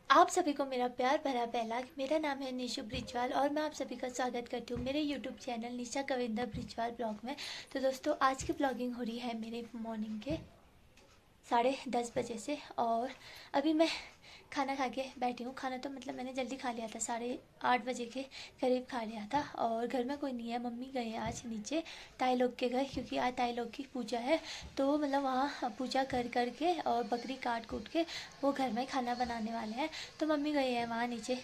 आप सभी को मेरा प्यार भरा पहला। मेरा नाम है निशु ब्रिजवाल और मैं आप सभी का स्वागत करती हूँ मेरे यूट्यूब चैनल निशा कविंदर ब्रिजवाल ब्लॉग में। तो दोस्तों, आज की ब्लॉगिंग हो रही है मेरे मॉर्निंग के 10:30 बजे से। और अभी मैं खाना खा के बैठी हूँ। खाना तो मतलब मैंने जल्दी खा लिया था, 8:30 बजे के करीब खा लिया था। और घर में कोई नहीं है, मम्मी गए हैं आज नीचे ताई लोग के घर, क्योंकि आज ताई लोग की पूजा है। तो मतलब वहाँ पूजा कर कर के और बकरी काट कूट के वो घर में खाना बनाने वाले हैं। तो मम्मी गई है वहाँ नीचे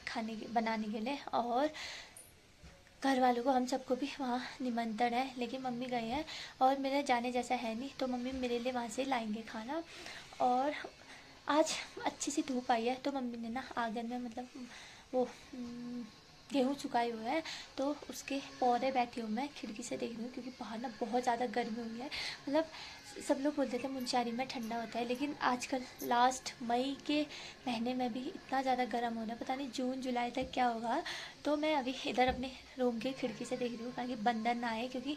बनाने के लिए। और घर वालों को, हम सबको भी वहाँ निमंत्रण है, लेकिन मम्मी गए हैं और मेरे जाने जैसा है नहीं, तो मम्मी मेरे लिए वहाँ से लाएंगे खाना। और आज अच्छी सी धूप आई है, तो मम्मी ने ना आंगन में मतलब वो गेहूँ सुखाए हुए हैं, तो उसके पौधे बैठी हूँ मैं, खिड़की से देख रही हूँ, क्योंकि बाहर ना बहुत ज़्यादा गर्मी हुई है। मतलब सब लोग बोलते थे मुनस्यारी में ठंडा होता है, लेकिन आजकल लास्ट मई के महीने में भी इतना ज़्यादा गर्म हो रहा है, पता नहीं जून जुलाई तक क्या होगा। तो मैं अभी इधर अपने रूम की खिड़की से देख रही हूँ, ताकि बंदर ना आए, क्योंकि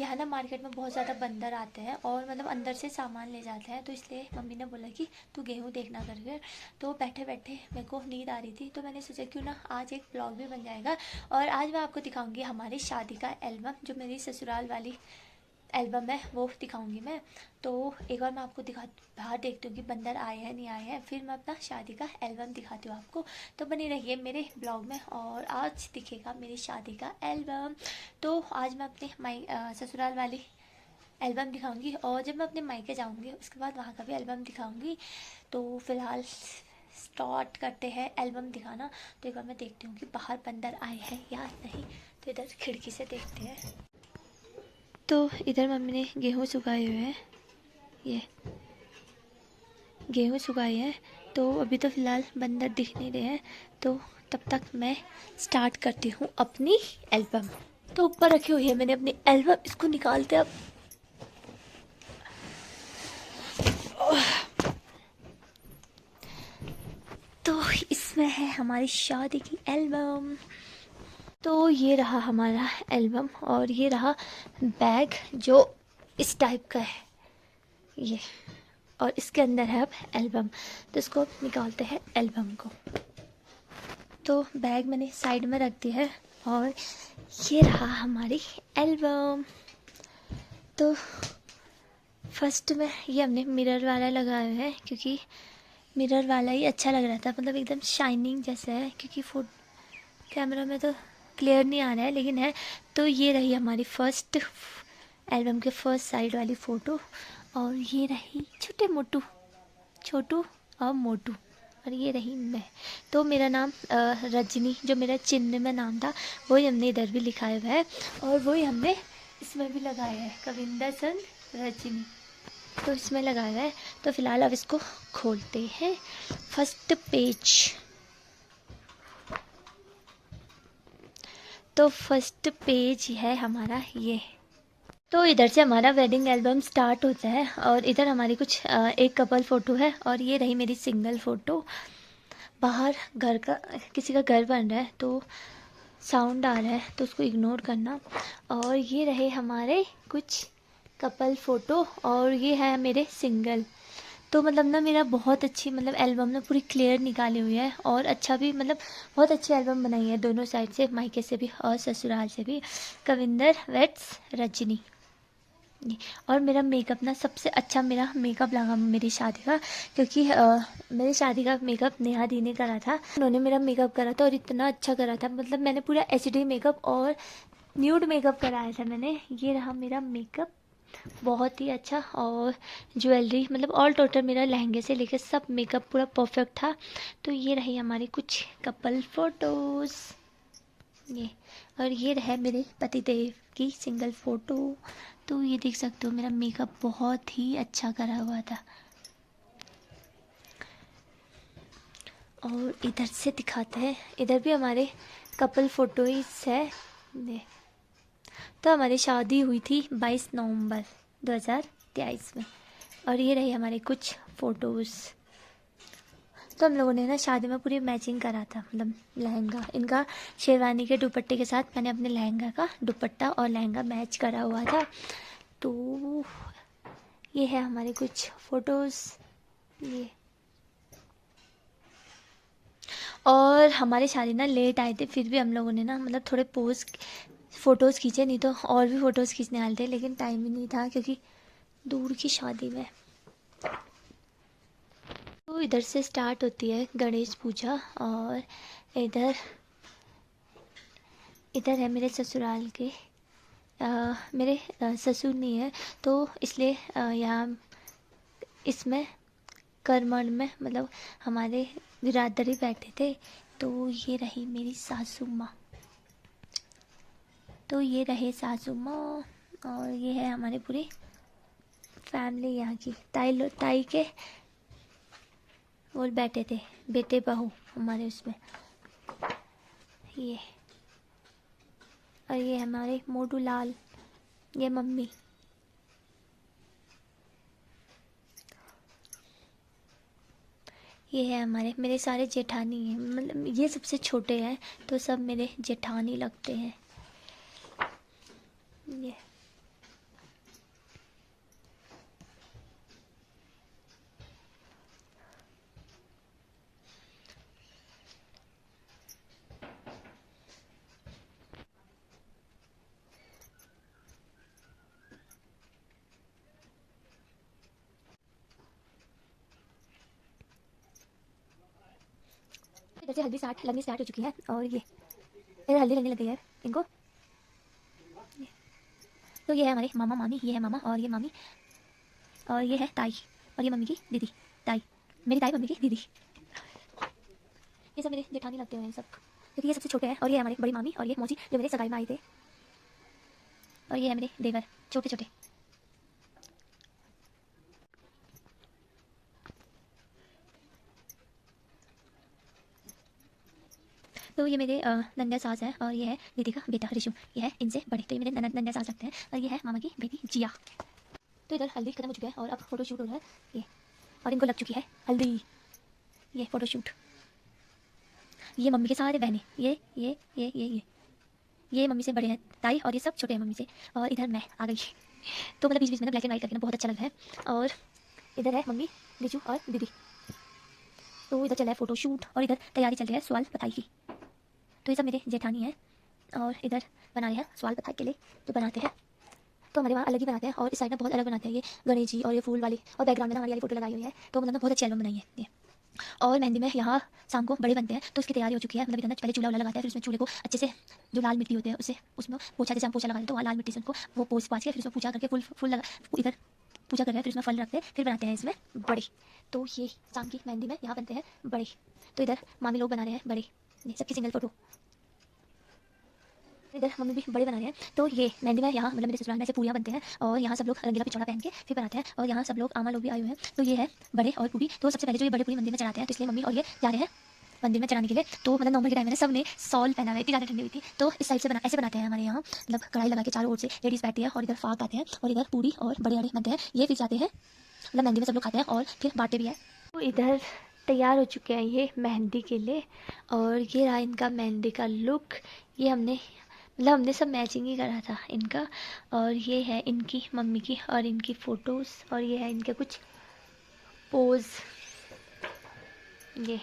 यहाँ ना मार्केट में बहुत ज़्यादा बंदर आते हैं और मतलब अंदर से सामान ले जाते हैं। तो इसलिए मम्मी ने बोला कि तू गेहूँ देखना करके। तो बैठे बैठे मेरे को नींद आ रही थी, तो मैंने सोचा क्यों ना आज एक ब्लॉग भी बन जाएगा। और आज मैं आपको दिखाऊंगी हमारी शादी का एल्बम, जो मेरी ससुराल वाली एल्बम है वो दिखाऊंगी मैं। तो एक बार मैं आपको बाहर देखती हूँ कि बंदर आए हैं नहीं आए हैं, फिर मैं अपना शादी का एल्बम दिखाती हूँ आपको। तो बनी रहिए मेरे ब्लॉग में और आज दिखेगा मेरी शादी का एल्बम। तो आज मैं अपने ससुराल वाली एल्बम दिखाऊंगी, और जब मैं अपने मायके जाऊंगी उसके बाद वहाँ का भी एल्बम दिखाऊंगी। तो फिलहाल स्टार्ट करते हैं एल्बम दिखाना। तो एक बार मैं देखती हूँ कि बाहर बंदर आए हैं या नहीं। तो इधर खिड़की से देखते हैं। तो इधर मम्मी ने गेहूँ सुखाए हुए हैं, ये गेहूँ सुखाए हैं। तो अभी तो फ़िलहाल बंदर दिख नहीं रहे हैं, तो तब तक मैं स्टार्ट करती हूँ अपनी एल्बम। तो ऊपर रखी हुई है मैंने अपनी एल्बम, इसको निकालते अब। तो इसमें है हमारी शादी की एल्बम। तो ये रहा हमारा एल्बम, और ये रहा बैग जो इस टाइप का है ये, और इसके अंदर है अब एल्बम। तो इसको निकालते हैं एल्बम को। तो बैग मैंने साइड में रख दिया है, और ये रहा हमारी एल्बम। तो फर्स्ट में ये हमने मिरर वाला लगाया है, क्योंकि मिरर वाला ही अच्छा लग रहा था, मतलब एकदम शाइनिंग जैसा है, क्योंकि कैमरा में तो क्लियर नहीं आ रहा है, लेकिन है। तो ये रही हमारी फर्स्ट एल्बम के फर्स्ट साइड वाली फ़ोटो। और ये रही छोटू और मोटू, और ये रही मैं। तो मेरा नाम रजनी, जो मेरा चिन्ह में नाम था, वही हमने इधर भी लिखा हुआ है, और वही हमने इसमें भी लगाया है, कविंदर सन रजनी। तो इसमें लगाया हुआ है। तो फिलहाल अब इसको खोलते हैं। First page. तो फर्स्ट पेज है हमारा ये। तो इधर से हमारा वेडिंग एल्बम स्टार्ट होता है, और इधर हमारी कुछ एक कपल फ़ोटो है, और ये रही मेरी सिंगल फ़ोटो। बाहर घर का, किसी का घर बन रहा है, तो साउंड आ रहा है, तो उसको इग्नोर करना। और ये रहे हमारे कुछ कपल फ़ोटो, और ये है मेरे सिंगल। तो मतलब ना मेरा बहुत अच्छी मतलब एल्बम ना पूरी क्लियर निकाली हुई है, और अच्छा भी मतलब बहुत अच्छी एल्बम बनाई है दोनों साइड से, मायके से भी और ससुराल से भी। कविंदर वेट्स रजनी। और मेरा मेकअप ना सबसे अच्छा मेरा मेकअप लगा मेरी शादी का, क्योंकि मेरी शादी का मेकअप नेहा दी ने करा था। उन्होंने मेरा मेकअप करा था और इतना अच्छा करा था, मतलब मैंने पूरा एचडी मेकअप और न्यूड मेकअप कराया था मैंने। ये रहा मेरा मेकअप, बहुत ही अच्छा। और ज्वेलरी, मतलब ऑल टोटल मेरा लहंगे से लेकर सब मेकअप पूरा परफेक्ट था। तो ये रही हमारी कुछ कपल फोटोज़ ये। और ये रहे मेरे पतिदेव की सिंगल फ़ोटो। तो ये देख सकते हो मेरा मेकअप बहुत ही अच्छा करा हुआ था। और इधर से दिखाते हैं, इधर भी हमारे कपल फ़ोटोज़ है ये। तो हमारी शादी हुई थी 22 नवंबर 2023 में, और ये रही हमारे कुछ फ़ोटोज़। तो हम लोगों ने ना शादी में पूरी मैचिंग करा था, मतलब लहंगा इनका शेरवानी के दुपट्टे के साथ मैंने अपने लहंगा का दुपट्टा और लहंगा मैच करा हुआ था। तो ये है हमारे कुछ फ़ोटोज़ ये। और हमारी शादी ना लेट आए थे, फिर भी हम लोगों ने ना मतलब थोड़े फ़ोटोज़ खींचे, नहीं तो और भी फ़ोटोज़ खींचने वाले थे, लेकिन टाइम ही नहीं था क्योंकि दूर की शादी में। तो इधर से स्टार्ट होती है गणेश पूजा, और इधर इधर है मेरे ससुराल के मेरे ससुर नहीं है, तो इसलिए यहाँ इसमें करमण में मतलब हमारे बिरादरी बैठे थे। तो ये रही मेरी सासू माँ, तो ये रहे सासू माँ, और ये है हमारे पूरी फैमिली यहाँ की। ताई के वो बैठे थे बेटे बहू हमारे उसमें, ये। और ये हमारे मोटू लाल, ये मम्मी। ये है हमारे मेरे सारे जेठानी हैं, मतलब ये सबसे छोटे हैं तो सब मेरे जेठानी लगते हैं, ये। इधर से हल्दी स्टार्ट लगनी स्टार्ट हो चुकी है, और ये इधर हल्दी लगने लग गई है इनको। तो ये है हमारे मामा मामी, ये है मामा और ये मामी, और ये है ताई, और ये मम्मी की दीदी, ताई मेरी ताई मम्मी की दीदी। ये सब मेरे जेठानी लगते हैं सब, क्योंकि ये सबसे छोटे हैं। और ये हमारी बड़ी मामी और ये मौसी जो मेरे सगाई में आए थे, और ये है मेरे देवर छोटे छोटे। तो ये मेरे नंदा सास है, और ये है दीदी का बेटा ऋषु, ये है इनसे बड़े, तो ये मेरे नंदा सास लगते हैं। और ये है मामा की बेटी जिया। तो इधर हल्दी खत्म हो चुका है और अब फोटो शूट हो रहा है, ये। और इनको लग चुकी है हल्दी, ये फोटो शूट। ये मम्मी के सारे बहने, ये मम्मी से बड़े हैं ताई, और ये सब छोटे हैं मम्मी से। और इधर मैं आ गई तो मतलब बीच बीच में ना ब्लैक एंड वाइट करके ना बहुत अच्छा लग रहा है। और इधर है मम्मी, रिचू और दीदी। तो इधर चल रहा है फोटो शूट, और इधर तैयारी चल रही है सवाल पताई की। तो ये सब मेरे जेठानी हैं, और इधर बना रहे हैं सवाल पताई के लिए, तो बनाते हैं। तो हमारे वहाँ अलग ही बनाते हैं, और इस साइड में बहुत अलग बनाते हैं, ये गणेश जी और ये फूल वाली, और बैकग्राउंड में हमारी वाली फोटो लगाई हुई है, तो मतलब बहुत अच्छी एल्बम बनाई है ये। और मेहंदी में यहाँ शाम को बड़े बनते हैं, तो उसकी तैयारी हो चुकी है। मतलब इधर पहले चूल्हा लगाता है, फिर उसमें चूल्हे को अच्छे से जो लाल मिट्टी होती है उससे उसमें पोछा, जैसे हम पोछा लगाते हैं तो वहाँ लाल मिट्टी से उनको वो पोछ पाछ के फिर उसमें पूजा करके फूल फूल लगा, इधर पूजा कर रहे हैं, फिर उसमें फल रखते हैं, फिर बनाते हैं इसमें बड़े। तो ये शाम की मेहंदी में यहाँ बनते हैं बड़े। तो इधर मामी लोग बना रहे हैं बड़े, ये सबकी सिंगल फोटो। इधर मम्मी भी बड़े बना रहे हैं। तो ये मेहंदी में यहाँ मतलब मेरे ससुराल में ऐसे पूरियाँ बनते हैं, और यहाँ सब लोग रंगीला पिचौड़ा पहन के फिर बनाते हैं, और यहाँ सब लोग आमा लोग भी आए हुए हैं। तो ये है बड़े और पूरी। तो सबसे पहले जो ये बड़े पूरी मंदिर में चढ़ाते हैं, तो इसलिए मम्मी और ये जा रहे हैं मंदिर में चढ़ाने के लिए। तो मतलब नॉर्मल के टाइम में सब ने सॉल पहना हुआ है, इतनी ज़्यादा ठंडी हुई थी, तो इस साइड से ऐसे बनाते हैं हमारे यहाँ, मतलब कढ़ाई लगा के चारों ओर से लेडीज़ बैठती है, और इधर फाग आते हैं, और इधर पूरी और बड़े बड़े बनते हैं, ये फिर जाते हैं मतलब मेहंदी में सब लोग खाते हैं और फिर बांटते भी है। तो इधर तैयार हो चुके हैं ये मेहंदी के लिए, और ये रहा इनका मेहंदी का लुक। ये हमने सब मैचिंग ही करा था इनका। और ये है इनकी मम्मी की और इनकी फ़ोटोज़, और ये है इनके कुछ पोज। ये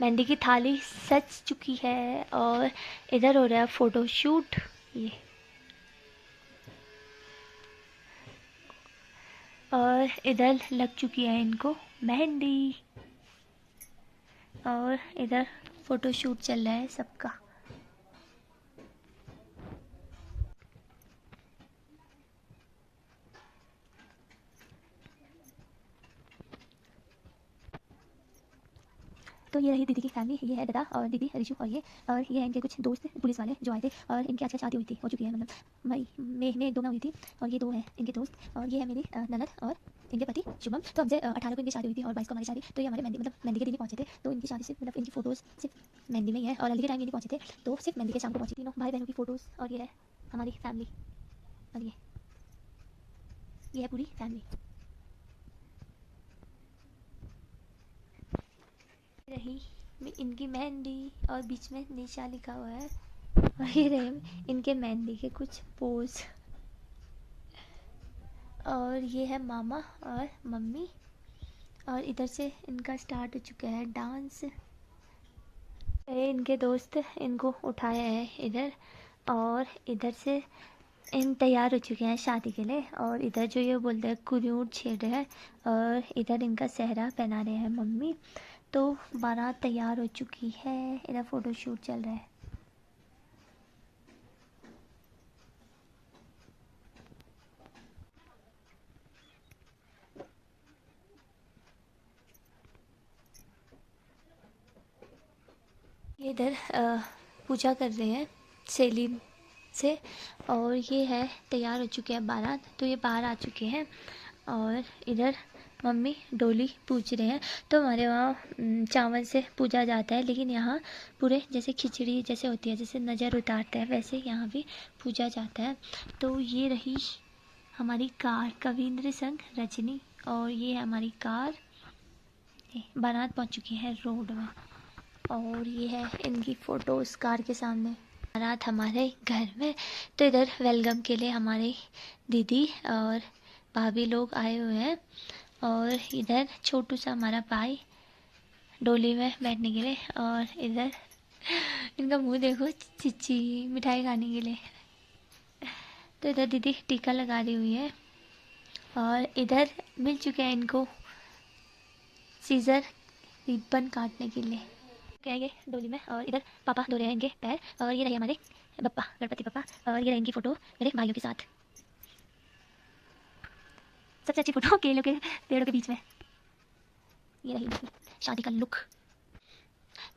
मेहंदी की थाली सज चुकी है, और इधर हो रहा है फ़ोटो शूट, ये। और इधर लग चुकी है इनको मेहंदी, और इधर फ़ोटो शूट चल रहा है सबका। तो ये रही दीदी की फैमिली, ये है दादा और दीदी रिशु, और ये है इनके कुछ दोस्त पुलिस वाले जो आए थे, और इनकी आजकल शादी हुई थी, हो चुकी है, मतलब मई में 2 में हुई थी। और ये 2 हैं इनके दोस्त, और ये है मेरी ननद और इनके पति शुभम। तो हमसे 18 को इनकी शादी हुई थी और 22 को हमारी शादी। तो ये हमारे मेहंदी के दिन ही पहुँचे थे, तो इनकी शादी सिर्फ मतलब इनकी फ़ोटोज़ सिर्फ मेहंदी में ही है, और हल्दी के टाइम ये नहीं पहुँचे थे, तो सिर्फ मेहंदी के शाम को पहुँची। तीनों भाई बहनों की फ़ोटोज़, और ये है हमारी फैमिली, और ये है पूरी फैमिली। रही इनकी मेहंदी, और बीच में निशा लिखा हुआ है, और ये रहे इनके मेहंदी के कुछ पोज। और ये है मामा और मम्मी, और इधर से इनका स्टार्ट हो चुका है डांस। इनके दोस्त इनको उठाए हैं इधर, और इधर से इन तैयार हो चुके हैं शादी के लिए। और इधर जो ये बोलते हैं कुरूट छेड़ रहे हैं, और इधर इनका सेहरा पहना रहे हैं मम्मी। तो बारात तैयार हो चुकी है, इधर फ़ोटोशूट चल रहा है। ये इधर पूजा कर रहे हैं सेलिम से, और ये है तैयार हो चुके हैं बारात। तो ये बाहर आ चुके हैं, और इधर मम्मी डोली पूज रहे हैं। तो हमारे वहाँ चावल से पूजा जाता है, लेकिन यहाँ पूरे जैसे खिचड़ी जैसे होती है, जैसे नज़र उतारते हैं, वैसे यहाँ भी पूजा जाता है। तो ये रही हमारी कार कविंद्र संग रजनी, और ये है हमारी कार। बारात पहुँच चुकी है रोड में, और ये है इनकी फ़ोटोज़ कार के सामने। बारात हमारे घर में। तो इधर वेलकम के लिए हमारी दीदी और भाभी लोग आए हुए हैं, और इधर छोटू सा हमारा भाई डोली में बैठने के लिए। और इधर इनका मुंह देखो, चिच्ची मिठाई खाने के लिए। तो इधर दीदी टीका लगा रही हुई है, और इधर मिल चुके हैं इनको सीज़र रिबन काटने के लिए। कहेंगे डोली में, और इधर पापा धो रहे हैं इनके पैर, और ये रहे हमारे बप्पा गणपति पप्पा, और ये रही इनकी फ़ोटो मेरे भाइयों के साथ। सबसे अच्छी फ़ोटो केलों के पेड़ों के बीच में। ये रही इनकी शादी का लुक।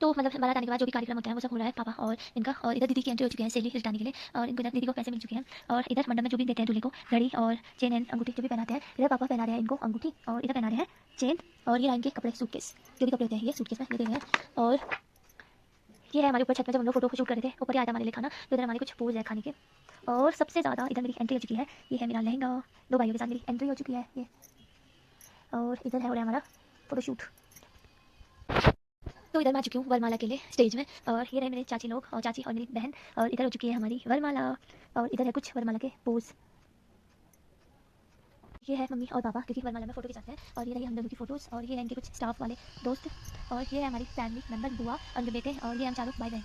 तो मतलब बारात आने के बाद जो भी कार्यक्रम होता है वो सब हो रहा है पापा और इनका। और इधर दीदी की एंट्री हो चुकी है सेली रिटाने के लिए, और इनको इधर दीदी को पैसे मिल चुके हैं। और इधर मंडप में जो भी देते हैं दूल्हे को घड़ी और चेन एंड अंगूठी जो भी पहनाते हैं, इधर पापा पहना रहे हैं इनको अंगूठी, और इधर पहना रहे हैं चेन। और ये इनके कपड़े सूटकेस, जो भी कपड़े होते हैं ये सूटकेस में ये दे रहे हैं। और ये है हमारे ऊपर छत में जब हम लोग फोटो शूट कर रहे थे, ऊपर ही आया था हमारे लिए खाना। तो इधर हमारे कुछ पोज है खाने के। और सबसे ज़्यादा इधर मेरी एंट्री हो चुकी है, ये है मेरा लहंगा। दो भाइयों के साथ मेरी एंट्री हो चुकी है ये। और इधर है हो रहा है हमारा फोटोशूट। तो इधर मैं आ चुकी हूँ वरमाला के लिए स्टेज में, और ये रहे मेरे चाची लोग और चाची और मेरी बहन, और इधर हो चुकी है हमारी वरमाला। और इधर है कुछ वरमाला के पोज। ये है मम्मी और पापा क्योंकि वरमाला में फ़ोटो खिंचाते हैं, और ये रही हम दोनों की फ़ोटोज़। और ये है इनके कुछ स्टाफ वाले दोस्त, और ये है हमारी फैमिली मेम्बर बुआ और उनके बेटे, और ये हम चारों भाई बहन,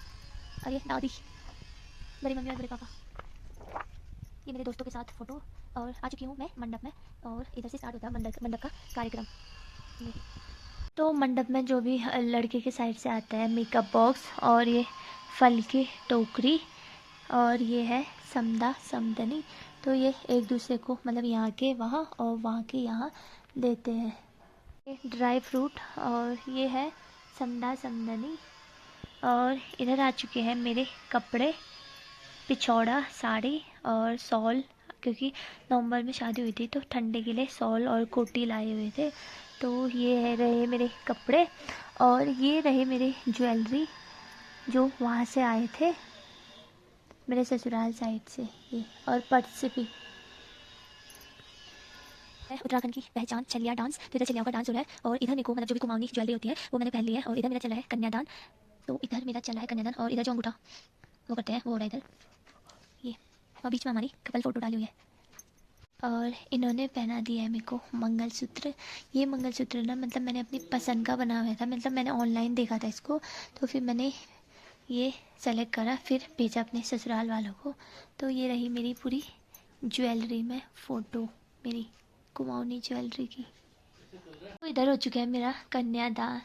और ये दादी बड़ी मम्मी और बड़े पापा। ये मेरे दोस्तों के साथ फ़ोटो। और आ चुकी हूँ मैं मंडप में, और इधर से स्टार्ट होता है मंडप का कार्यक्रम। तो मंडप में जो भी लड़के के साइड से आता है मेकअप बॉक्स, और ये फल की टोकरी, और ये है समदा समदनी। तो ये एक दूसरे को मतलब यहाँ के वहाँ और वहाँ के यहाँ देते हैं। ये ड्राई फ्रूट, और ये है समदा समदनी। और इधर आ चुके हैं मेरे कपड़े, पिछौड़ा साड़ी और शॉल, क्योंकि नवंबर में शादी हुई थी तो ठंडे के लिए शॉल और कोटी लाए हुए थे। तो ये है रहे मेरे कपड़े, और ये रहे मेरे ज्वेलरी जो वहाँ से आए थे मेरे ससुराल साइड से, ये और पर्स भी है। उत्तराखंड की पहचान छलिया डांस। तो इधर छलियाओं का डांस हो रहा है, और इधर मेरे को मतलब जो भी कुमाऊनी ज्वेलरी होती है वो मैंने पहन ली है। और इधर मेरा चला है कन्यादान। तो इधर मेरा चला है कन्यादान, और इधर जो अंगूठा वो करते हैं वो हो रहा है इधर ये। और बीच में हमारी कपल फ़ोटो डाली हुई है, और इन्होंने पहना दिया है मेरे को मंगलसूत्र। ये मंगलसूत्र ना मतलब मैंने अपनी पसंद का बना हुआ था, मतलब मैंने ऑनलाइन देखा था इसको, तो फिर मैंने ये सेलेक्ट करा, फिर भेजा अपने ससुराल वालों को। तो ये रही मेरी पूरी ज्वेलरी में फ़ोटो मेरी कुमाऊनी ज्वेलरी की। तो इधर हो चुका है मेरा कन्यादान।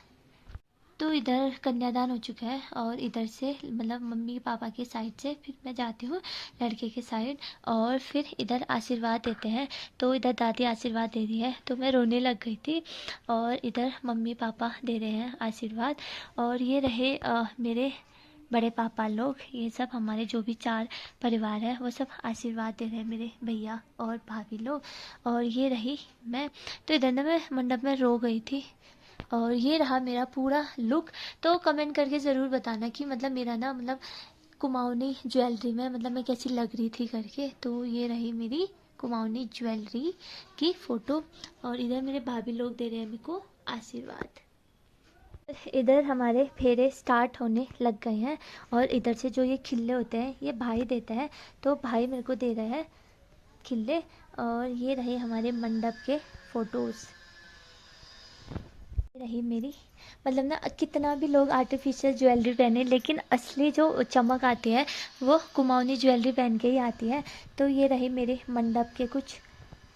तो इधर कन्यादान हो चुका है, और इधर से मतलब मम्मी पापा के साइड से फिर मैं जाती हूँ लड़के के साइड, और फिर इधर आशीर्वाद देते हैं। तो इधर दादी आशीर्वाद दे रही है, तो मैं रोने लग गई थी। और इधर मम्मी पापा दे रहे हैं आशीर्वाद, और ये रहे मेरे बड़े पापा लोग। ये सब हमारे जो भी चार परिवार है वो सब आशीर्वाद दे रहे हैं, मेरे भैया और भाभी लोग। और ये रही मैं। तो इधर ना मैं मंडप में रो गई थी, और ये रहा मेरा पूरा लुक। तो कमेंट करके ज़रूर बताना कि मतलब मेरा ना मतलब कुमाऊनी ज्वेलरी में मतलब मैं कैसी लग रही थी करके। तो ये रही मेरी कुमाऊनी ज्वेलरी की फ़ोटो, और इधर मेरे भाभी लोग दे रहे हैं मेरे को आशीर्वाद। इधर हमारे फेरे स्टार्ट होने लग गए हैं, और इधर से जो ये खिल्ले होते हैं ये भाई देता है, तो भाई मेरे को दे रहे हैं खिल्ले। और ये रहे हमारे मंडप के फ़ोटोज़। रही मेरी, मतलब ना कितना भी लोग आर्टिफिशियल ज्वेलरी पहने लेकिन असली जो चमक आती है वो कुमाऊनी ज्वेलरी पहन के ही आती है। तो ये रही मेरे मंडप के कुछ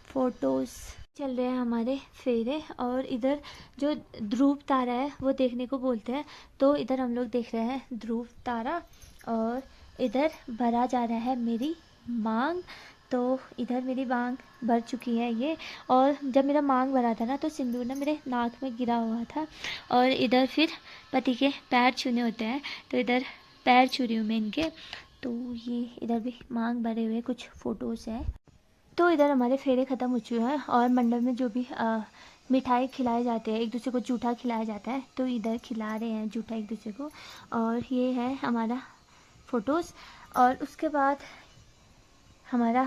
फ़ोटोज़। चल रहे हैं हमारे फेरे और इधर जो ध्रुव तारा है वो देखने को बोलते हैं, तो इधर हम लोग देख रहे हैं ध्रुव तारा। और इधर भरा जा रहा है मेरी मांग। तो इधर मेरी मांग भर चुकी है ये। और जब मेरा मांग भरा था ना तो सिंदूर ना मेरे नाक में गिरा हुआ था। और इधर फिर पति के पैर छूने होते हैं, तो इधर पैर छू रही हूँ मैं इनके। तो ये इधर भी मांग भरे हुए कुछ फ़ोटोज़ हैं। तो इधर हमारे फेरे ख़त्म हो चुके हैं और मंडप में जो भी मिठाई खिलाए जाते हैं, एक दूसरे को जूठा खिलाया जाता है, तो इधर खिला रहे हैं जूठा एक दूसरे को। और ये है हमारा फ़ोटोज़। और उसके बाद हमारा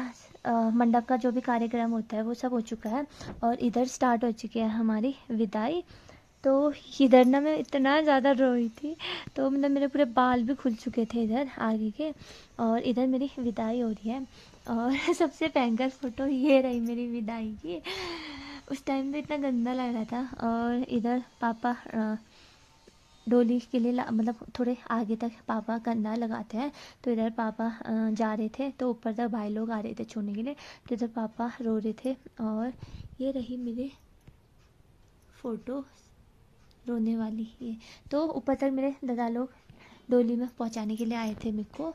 मंडप का जो भी कार्यक्रम होता है वो सब हो चुका है और इधर स्टार्ट हो चुकी है हमारी विदाई। तो इधर ना मैं इतना ज़्यादा रोई थी, तो मतलब मेरे पूरे बाल भी खुल चुके थे इधर आगे के। और इधर मेरी विदाई हो रही है और सबसे भयंकर फ़ोटो ये रही मेरी विदाई की। उस टाइम तो इतना गंदा लग रहा था। और इधर पापा डोली के लिए मतलब थोड़े आगे तक पापा कंधा लगाते हैं, तो इधर पापा जा रहे थे, तो ऊपर तक भाई लोग आ रहे थे छोड़ने के लिए, तो इधर पापा रो रहे थे। और ये रही मेरे फ़ोटो रोने वाली ये। तो ऊपर तक मेरे दादा लोग डोली में पहुंचाने के लिए आए थे मेरे को।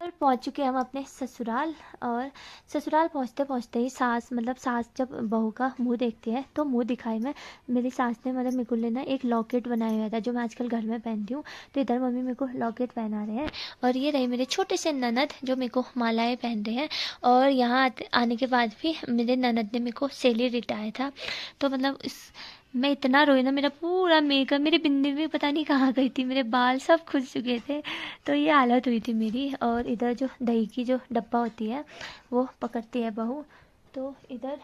और पहुंच चुके हैं हम अपने ससुराल। और ससुराल पहुंचते पहुंचते ही सास, मतलब सास जब बहू का मुंह देखती है तो मुंह दिखाई में मेरी सास ने, मतलब मेरे को लेना एक लॉकेट बनाया हुआ था जो मैं आजकल घर में पहनती हूँ। तो इधर मम्मी मेरे को लॉकेट पहना रहे हैं। और ये रहे मेरे छोटे से ननद जो मेरे को मालाएं पहन रहे हैं। और यहाँ आने के बाद भी मेरे ननद ने मेरे को सेली रिटाया था। तो मतलब इस मैं इतना रोई ना, मेरा पूरा मेकअप, मेरी बिंदी भी पता नहीं कहाँ गई थी, मेरे बाल सब खुल चुके थे। तो ये हालत हुई थी मेरी। और इधर जो दही की जो डब्बा होती है वो पकड़ती है बहू, तो इधर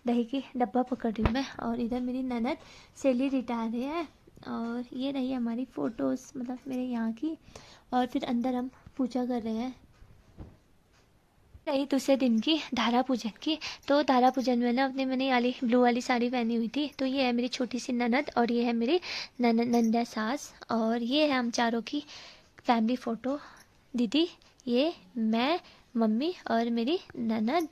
दही की डब्बा पकड़ रही हूँ मैं। और इधर मेरी ननद सेली रिटा रहे हैं। और ये रही हमारी फ़ोटोज़, मतलब मेरे यहाँ की। और फिर अंदर हम पूजा कर रहे हैं। रही दूसरे दिन की धारा पूजन की। तो धारा पूजन में ना अपने मैंने वाली ब्लू वाली साड़ी पहनी हुई थी। तो ये है मेरी छोटी सी ननद और ये है मेरी नंदा सास। और ये है हम चारों की फैमिली फ़ोटो। दीदी, ये मैं, मम्मी और मेरी ननद।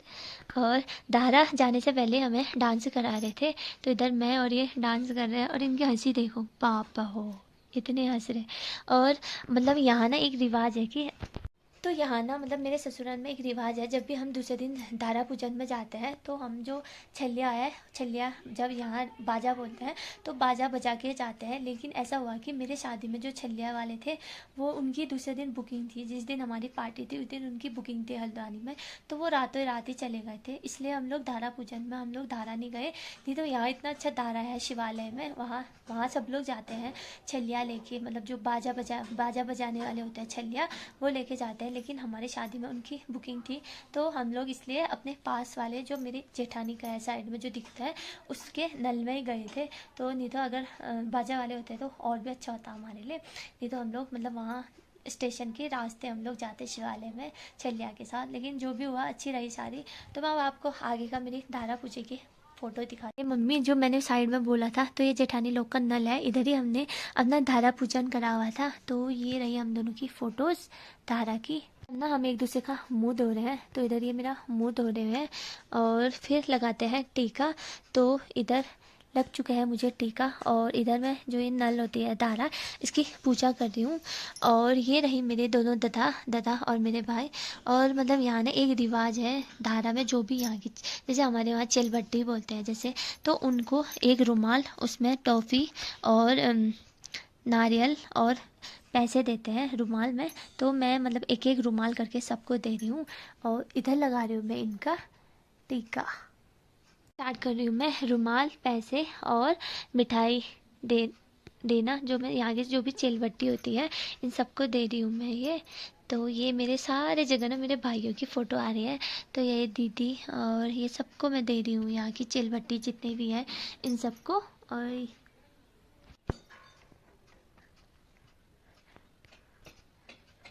और धारा जाने से पहले हमें डांस करा रहे थे, तो इधर मैं और ये डांस कर रहे हैं। और इनकी हंसी देखो, पापा हो इतने हंस रहे। और मतलब यहाँ ना एक रिवाज है कि, तो यहाँ ना मतलब मेरे ससुराल में एक रिवाज है, जब भी हम दूसरे दिन धारा पूजन में जाते हैं तो हम जो छलिया है, छलिया जब यहाँ बाजा बोलते हैं तो बाजा बजा के जाते हैं। लेकिन ऐसा हुआ कि मेरे शादी में जो छलिया वाले थे वो, उनकी दूसरे दिन बुकिंग थी, जिस दिन हमारी पार्टी थी उस दिन उनकी बुकिंग थी हल्द्वानी में। तो वो रातों रात ही चले गए थे, इसलिए हम लोग धारा पूजन में हम लोग धारा नहीं गए। नहीं तो यहाँ इतना अच्छा धारा है शिवालय में, वहाँ वहाँ सब लोग जाते हैं छलिया लेके, मतलब जो बाजा बजाने वाले होते हैं छलिया, वो लेके जाते हैं। लेकिन हमारी शादी में उनकी बुकिंग थी, तो हम लोग इसलिए अपने पास वाले जो मेरी जेठानी का है साइड में जो दिखता है उसके नल में ही गए थे। तो नहीं तो अगर बाजा वाले होते तो और भी अच्छा होता हमारे लिए। नहीं तो हम लोग मतलब वहाँ स्टेशन के रास्ते हम लोग जाते शिवालय में छलिया के साथ। लेकिन जो भी हुआ अच्छी रही सारी। तो मैं अब आपको आगे का मेरी धारा पूजे की फ़ोटो दिखाती मम्मी, जो मैंने साइड में बोला था, तो ये जेठानी लोग का नल है, इधर ही हमने अपना धारा पूजन करा हुआ था। तो ये रही हम दोनों की फ़ोटोज़ धारा की। ना हम एक दूसरे का मुंह धो रहे हैं, तो इधर ये मेरा मुंह धो रहे हैं और फिर लगाते हैं टीका। तो इधर लग चुका है मुझे टीका। और इधर मैं जो ये नल होती है धारा, इसकी पूजा कर रही हूँ। और ये रही मेरे दोनों दादा और मेरे भाई। और मतलब यहाँ ना एक रिवाज है धारा में, जो भी यहाँ की, जैसे हमारे वहाँ चिलबट्टी बोलते हैं जैसे, तो उनको एक रुमाल, उसमें टॉफ़ी और नारियल और पैसे देते हैं रुमाल में। तो मैं मतलब एक एक रुमाल करके सबको दे रही हूँ और इधर लगा रही हूँ मैं इनका टीका। स्टार्ट कर रही हूँ मैं रुमाल, पैसे और मिठाई देना, जो मैं यहाँ की जो भी चिलबट्टी होती है इन सबको दे रही हूँ मैं ये। तो ये मेरे सारे जगह ना मेरे भाइयों की फ़ोटो आ रही है, तो ये दीदी और ये सबको मैं दे रही हूँ यहाँ की चिलबट्टी जितने भी हैं इन सबको। और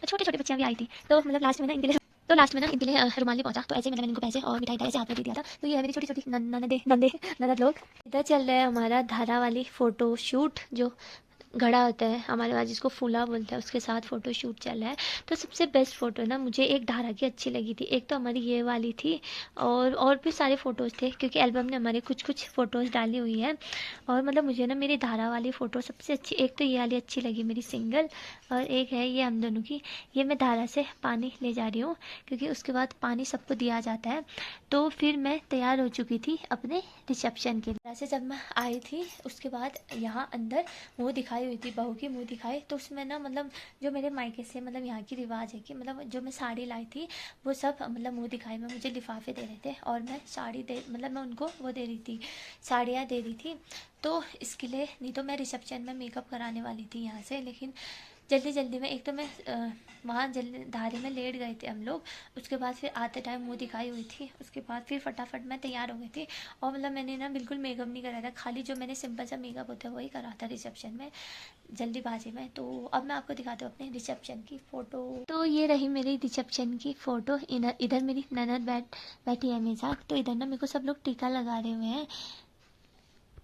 छोटी छोटी बच्चियाँ भी आई थी, तो मतलब लास्ट में ना इनके लिए, तो लास्ट में ना इनके लिए रुमाल भी पहुंचा, तो ऐसे ही मैंने इनको पैसे और मिठाई ऐसे हाथ में दे दिया था। तो ये है मेरी छोटी छोटी ननदे नंदे ननद लोग। इधर चल रहा है हमारा धारा वाली फ़ोटो शूट, जो घड़ा होता है हमारे पास जिसको फूला बोलते हैं, उसके साथ फ़ोटो शूट चल रहा है। तो सबसे बेस्ट फ़ोटो ना मुझे एक धारा की अच्छी लगी थी। एक तो हमारी ये वाली थी, और भी सारे फ़ोटोज़ थे क्योंकि एल्बम ने हमारे कुछ कुछ फ़ोटोज़ डाली हुई है। और मतलब मुझे ना मेरी धारा वाली फ़ोटो सबसे अच्छी, एक तो ये वाली अच्छी लगी मेरी सिंगल, और एक है ये हम दोनों की। ये मैं धारा से पानी ले जा रही हूँ क्योंकि उसके बाद पानी सबको दिया जाता है। तो फिर मैं तैयार हो चुकी थी अपने रिसेप्शन के लिए। से जब मैं आई थी उसके बाद यहाँ अंदर मुँह दिखाई हुई थी, बहू की मुँह दिखाई। तो उसमें ना मतलब जो मेरे मायके से मतलब यहाँ की रिवाज है कि मतलब जो मैं साड़ी लाई थी वो सब मतलब मुँह दिखाई में मुझे लिफाफे दे रहे थे, और मैं साड़ी दे मतलब मैं उनको वो दे रही थी, साड़ियाँ दे रही थी। तो इसके लिए नहीं तो मैं रिसेप्शन में मेकअप कराने वाली थी यहाँ से, लेकिन जल्दी जल्दी में एक तो मैं वहाँ जल्दी धारे में लेट गए थे हम लोग। उसके बाद फिर आते टाइम मुँह दिखाई हुई थी, उसके बाद फिर फटाफट मैं तैयार हो गई थी। और मतलब मैंने ना बिल्कुल मेकअप नहीं कराया था, खाली जो मैंने सिंपल सा मेकअप होता है वही करा था रिसेप्शन में जल्दीबाजी में। तो अब मैं आपको दिखाती हूँ अपने रिसेप्शन की फ़ोटो। तो ये रही मेरी रिसेप्शन की फ़ोटो। इधर इधर मेरी ननद बैठी है मेरे साथ। तो इधर ना मेरे को सब लोग टीका लगा रहे हुए हैं।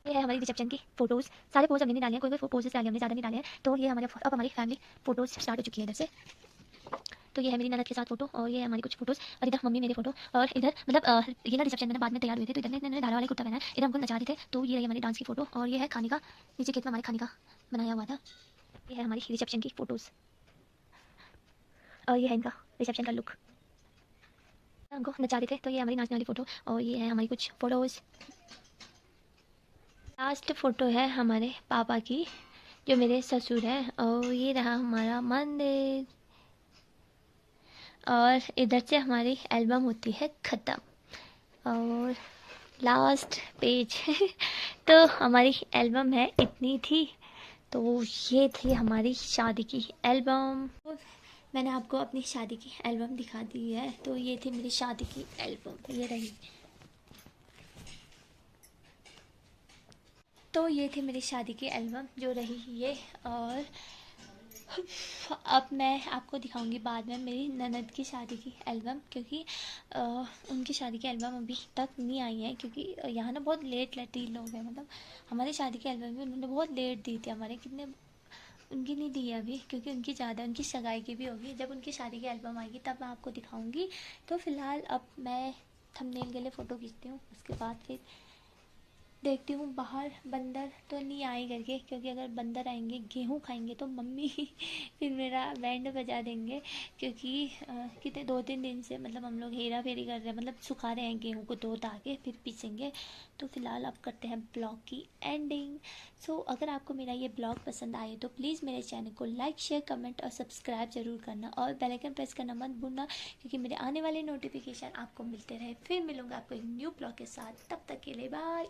ये है हमारी रिसेप्शन की फोटोज़। सारे पोज हमने नहीं डाले हैं, कोई पोजेस डाले हमने, ज़्यादा नहीं डाले हैं। तो ये अब हमारी फैमिली फोटोज़ स्टार्ट हो चुकी है इधर से। तो ये है मेरी ननद के साथ फोटो, और ये है हमारी कुछ फोटोज़, और इधर मम्मी मेरी फोटो। और इधर मतलब ये ना रिसेप्शन में बाद में तैयार हुए थे, तो इधर ने धारा वाले कुर्ता पहना है, इधर हमको नचा रहे थे। तो ये रही हमारी डांस की फोटो, और ये है खाने का, नीचे खेत में हमारे खाने का बनाया हुआ था। ये है हमारी रिसेप्शन की फ़ोटोज़, और ये है इनका रिसेप्शन का लुक, हमको नचा रहे थे। तो ये हमारी नाचने वाली फ़ोटो, और ये है हमारी कुछ फ़ोटोज़। लास्ट फ़ोटो है हमारे पापा की, जो मेरे ससुर हैं। और ये रहा हमारा मंदिर, और इधर से हमारी एल्बम होती है ख़त्म, और लास्ट पेज तो हमारी एल्बम है इतनी थी। तो ये थी हमारी शादी की एल्बम। मैंने आपको अपनी शादी की एल्बम दिखा दी है। तो ये थी मेरी शादी की एल्बम, ये रही। तो ये थी मेरी शादी की एल्बम जो रही ये। और अब मैं आपको दिखाऊंगी बाद में मेरी ननद की शादी की एल्बम, क्योंकि उनकी शादी की एल्बम अभी तक नहीं आई है, क्योंकि यहाँ ना बहुत लेट लेटी लोग हैं। मतलब हमारी शादी की एल्बम भी उन्होंने बहुत लेट दी थी, हमारे कितने उनकी नहीं दी है अभी, क्योंकि उनकी ज़्यादा उनकी सगाई की भी होगी। जब उनकी शादी की एल्बम आएगी तब मैं आपको दिखाऊंगी। तो फ़िलहाल अब मैं थंबनेल के लिए फ़ोटो खींचती हूँ, उसके बाद फिर देखती हूँ बाहर बंदर तो नहीं आए करके, क्योंकि अगर बंदर आएंगे गेहूँ खाएंगे तो मम्मी फिर मेरा बैंड बजा देंगे। क्योंकि कितने 2-3 दिन से मतलब हम लोग हेरा फेरी कर रहे हैं, मतलब सुखा रहे हैं गेहूँ को, धो धा के फिर पीसेंगे। तो फिलहाल अब करते हैं ब्लॉग की एंडिंग। सो अगर आपको मेरा ये ब्लॉग पसंद आए तो प्लीज़ मेरे चैनल को लाइक शेयर कमेंट और सब्सक्राइब ज़रूर करना, और बेल आइकन प्रेस करना मत भूलना, क्योंकि मेरे आने वाले नोटिफिकेशन आपको मिलते रहे। फिर मिलूँगा आपको एक न्यू ब्लॉग के साथ, तब तक के लिए बाय।